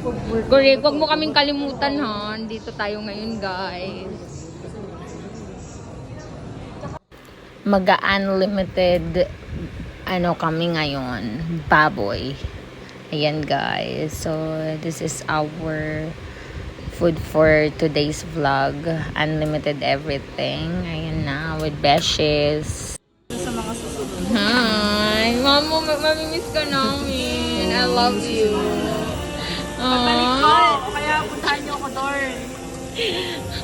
Correct, huwag mo kaming kalimutan ha. Dito tayo ngayon guys. Mag-unlimited kami ngayon. Baboy. Ayan guys. So, this is our food for today's vlog. Unlimited everything. Ayan na. With beshes. Sa mga susunod. Hi! Mamo, mamimiss ka namin. I love you. Pagbalik ko, kaya puntahan niyo ako doon.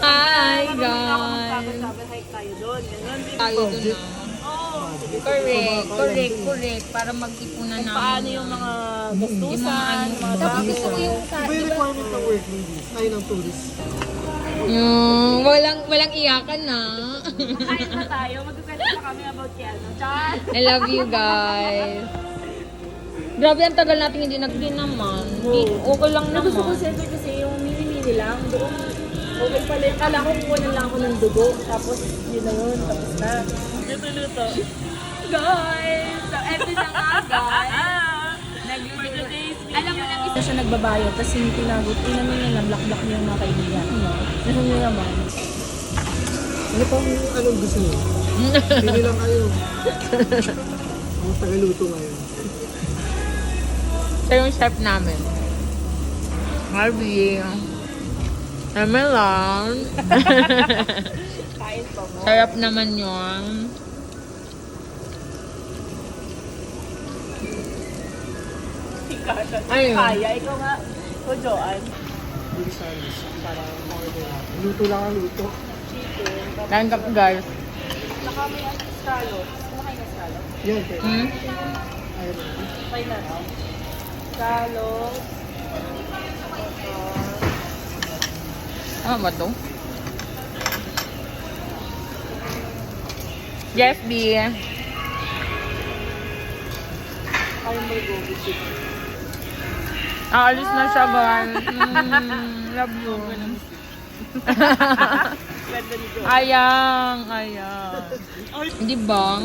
Hi Sabi, guys. hike tayo doon. Ganun, di ba? Tayo dun na. Oo. Correct. Para mag-ipunan namin. Paano yung mga gustusan, yung mga Tapos bago. gusto ko yung Iba yung requirement ng working visa. Ay, ng tourist. yung walang iyakan na. Kain na tayo. Mag-kwento na kami about kay ano. Chan! I love you guys. Grabe, ang tagal natin hindi nag-din naman. Okay lang Gusto ko naman. siyempre kasi yung mini-mini lang. Doon, okay pala. Yung kala ko kukunan lang ako ng dugo. Tapos yun na yun. Tapos na. Luto-luto. Guys! So, eto na nga guys. Nagluto. Alam mo na isa siya nagbabayo. Tapos yung tinagot. Inamin niya na black-black niya yung mga kaibigan. Ano niya naman? Ano pang anong gusto niyo? Pili lang kayo. Ang tagaluto ngayon. Ito yung chef namin. Harvey. Naman lang. Kain pa mo. Sarap naman yun. Ayun. Kaya. Ikaw nga. Ikaw, Joanne. Bilisanis. Para ma-order natin. Luto lang ang luto. Chicken. Kain ka guys. Saka may scallop. Kumakain ka scallop? Yan, pwede. Hmm? Ayun. Try na, no? Scallop. Ano ba to? Jeff B. Ayun may gobi chicken. Aalis na siya guys. Love you. Ganda ni Joanne. Ayang. Di ba?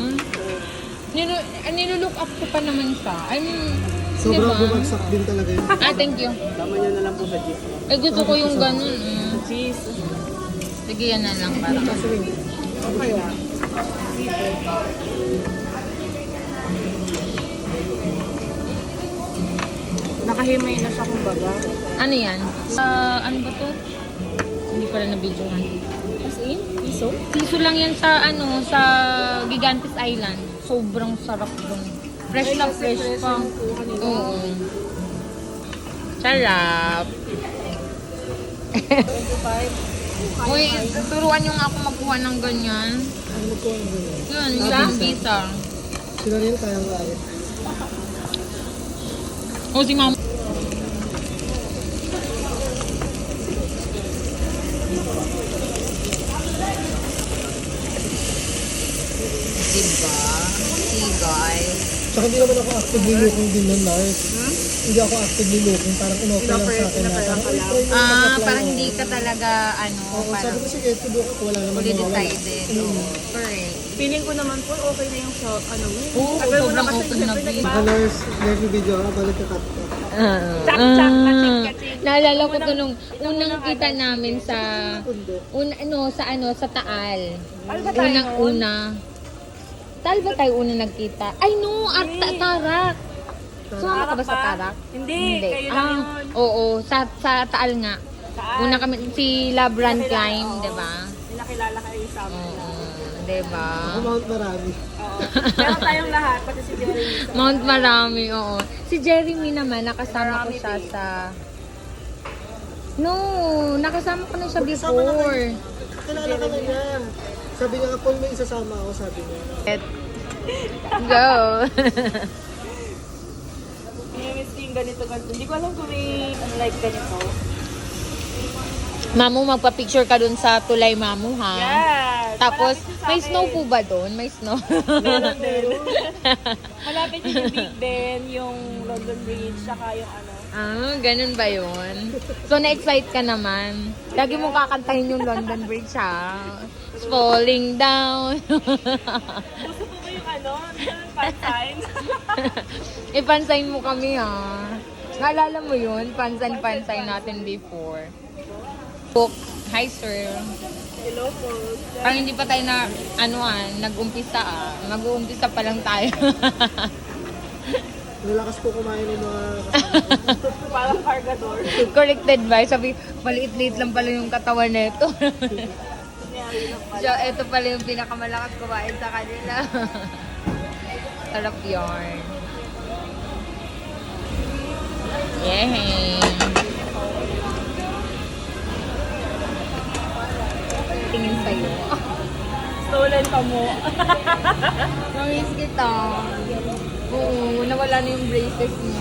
Nilulook up ko pa naman siya. I mean, di Sobrang ba? bumagsak din talaga yun. Thank you. Tama nyo na lang po sa cheese. Eh, gusto ko yung ganun. Cheese. Sige, yan na lang para. Kasi rin. Okay ah. Nakahimay na siya kumbaga. Ano yan? Ano ba to? Hindi pala na-videohan. As in? Iso? Piso lang yan sa sa Gigantes Island. Sobrang sarap dun. Fresh na fresh pa. Oo. Sarap. 25. Uy, turuan yung ako magkuha ng ganyan. Ano ko ang ganyan? Yun, yung visa. Sila rin kayang kaya. O si mama. Diba? See guys. Tsaka hindi naman ako actively looking din nun, Lars. Hindi ako actively looking. Parang in-offer lang sa akin na. Parang, try mo mag-apply Parang ako. hindi ka talaga, Oo, sabi ko sige, subukan ko. Wala naman fully mawawala. decided. Correct. Feeling ko naman po okay na yung shop. Ano mo? Oo, Tagal mo sobrang kasi open na syempre big. Saka, Lars, next video ako, balik ka cut ko. Chak-chak, kaching-kaching. Naalala ko to nung unang kita namin sa sa Taal. Ano ba tayo noon? Una. Taal ba tayo una nagkita? Ay no, Tarak. Sumama ka ba sa Tarak? Hindi, kayo lang yun. Oo, sa Taal nga. Saan? Una kami si Labran Climb, 'di ba? May nakilala kayo sa amin. Oo, 'di ba? Ako Mount Marami. Oo. Meron tayong lahat, pati si Jerry. Mount Marami, oo. Si Jeremy naman, nakasama ko siya sa... No, nakasama ko na siya Magkasama na before. Kilala ka na niya. Sabi niya nga, Paul, may isasama ako, sabi niya. Go! Miss ko yung ganito. Hindi ko alam kung may like ganito. Mamu, magpa-picture ka dun sa Tulay Mamu, ha? Yes! Tapos, Malapit yun sa may akin. snow po ba doon? May snow? Meron din. Malapit yun yung Big Ben, yung London Bridge, saka yung ano. Ganun ba yun? So, na-excite ka naman. Lagi mong kakantahin yung London Bridge, ha? It's falling down. Gusto ko ba yung ano? Fan signs? Ipansayin mo kami, ha? Naalala mo yun? Pansan-pansay natin before. Book. Hi, sir. Hello po. Parang hindi pa tayo na, nag-umpisa Mag-uumpisa pa lang tayo. Nalakas po kumain ng mga kasama ko. Parang cargador. Corrected ba? Sabi, maliit-liit lang pala yung katawan nito. Nangyari na pala. So, ito pala yung pinakamalakas kumain sa kanila. Sarap yarn. Yay! Tingin sa'yo. Stolen ka mo. Namiss kita. Oo, nawala na yung braces mo.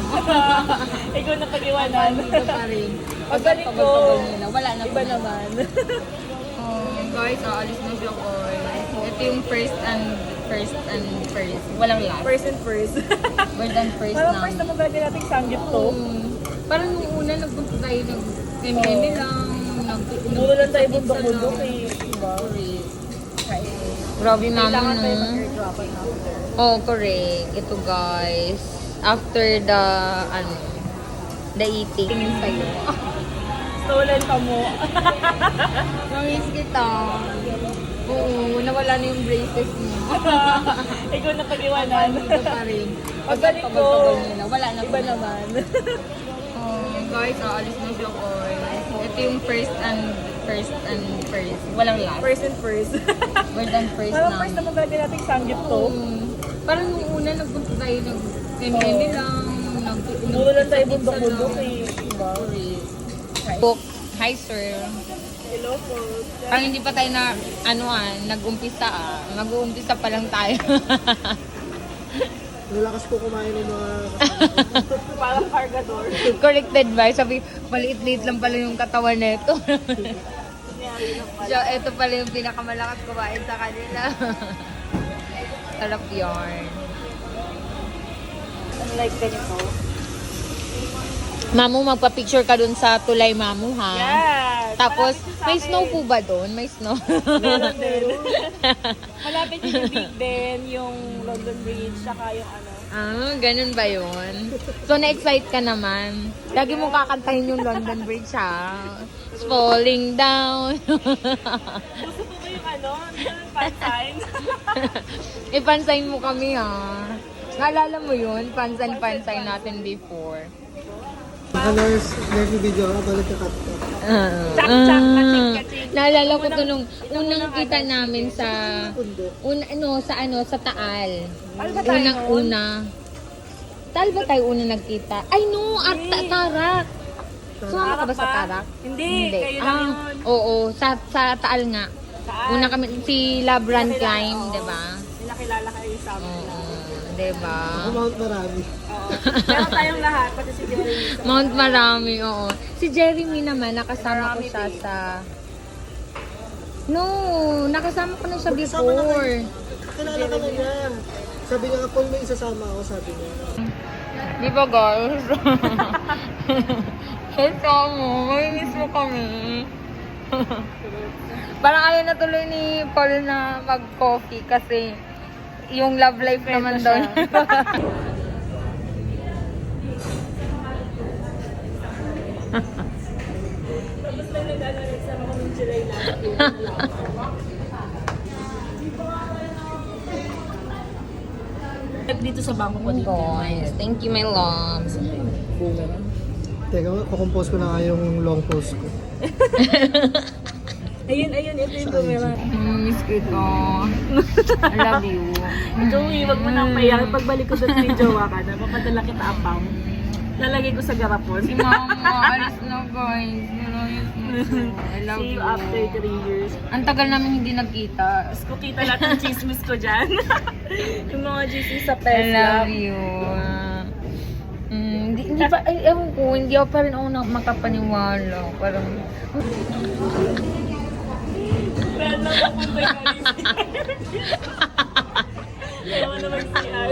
Ikaw na pag-iwanan. Dito pa rin. Pagbalik ko, Pagpapagpapag nila, wala na iba po. naman. Guys, aalis na siya ko. Ito yung first. Walang last. First and first. More than first Parang na. first na magagawin natin sanggip to. Parang nung una, nagpunta tayo nag-meme lang. Puro lang tayo bundok-bundok eh. Diba? Grabe mama Kailangan tayo no. mag-airdropan after. Oh, correct. Ito guys. After the, the eating. Tingin sa'yo. Stolen ka mo. Namiss kita. Oo, nawala na yung braces mo. Ikaw na pag-iwanan. Dito pa rin. Pagbalik ko, Pagpapagpapag nila, wala na iba po. naman. Guys, aalis na siya ko. Ito yung first. Walang last. First and first. More than first Parang na. first na magagawin natin sanggip to. Parang nung una, nagpunta tayo nag-meme lang. Puro lang tayo bundok-bundok eh. Diba? Book. Hi, sir. Hello po. Parang hindi pa tayo na, nag-umpisa Mag-uumpisa pa lang tayo. Nalakas po kumain ng mga kasama ko. Parang cargador. Corrected ba? Sabi, maliit-liit lang pala yung katawan nito. Nangyari na pala. So, ito pala yung pinakamalakas kumain sa kanila. Sarap yarn. Unlike ganito. Mamu, magpa-picture ka dun sa tulay, Mamu, ha? Yes! Tapos, Malapit yun sa may akin. snow po ba doon? May snow? Meron din. Malapit yun yung Big Ben, yung London Bridge, saka yung Ganun ba yun? So, na-excite ka naman. Lagi mong kakantahin yung London Bridge, ha? It's falling down. Gusto ko ba yung yung fan sign? Ipansayin mo kami, ha? Naalala mo yun? Pansan-pansay natin before. Naka-nurse video ka, balik ka cut. Chak-chak, kaching-kaching. Naalala ko to nung unang kita namin sa Pundo. sa Taal. Taal ba tayo noon? Una. Taal ba tayo una nagkita? Ay no, at Tarak. Sumama ka ba sa Tarak? Hindi, kayo lang yun. Oo, sa Taal nga. Saan? Una kami si Labran Climb, 'di ba? May nakilala kayo sa amin. Oo, 'di ba? Ako Mount Marami. Oo. Meron tayong lahat, pati si Jerry. Mount Marami, oo. Si Jeremy naman, nakasama ko siya sa... No, nakasama ko na siya Magkasama na before. Kilala ka na niya. Sabi niya nga, Paul, may isasama ako, sabi niya. Di ba guys? Ito mo, may miss mo kami. Parang ayaw na tuloy ni Paul na mag-coffee kasi yung love life naman daw. Tapos lang nag-ano-exam ako ng July last year. Dito sa bangko ko dito. Guys, thank you my loves. Teka, kukompose ko na nga yung long post ko. Ayun, ito yung boomerang. Miss ko ito. I love you. Ikaw, wag mo nang payak. Pagbalik ko doon may jowa ka na, mapadala kita apam. Lalagay ko sa garapon. Si Mama, alis na guys. I love See you. you after 3 years. Ang tagal namin hindi nagkita. Tapos kukita lahat ng chismis ko dyan. Yung mga chismis sa I Tesla. love you. Hindi pa, ewan ko, hindi ako pa rin ako makapaniwala. Parang, Well, lang ako may kalis. Ayaw na mag-CR.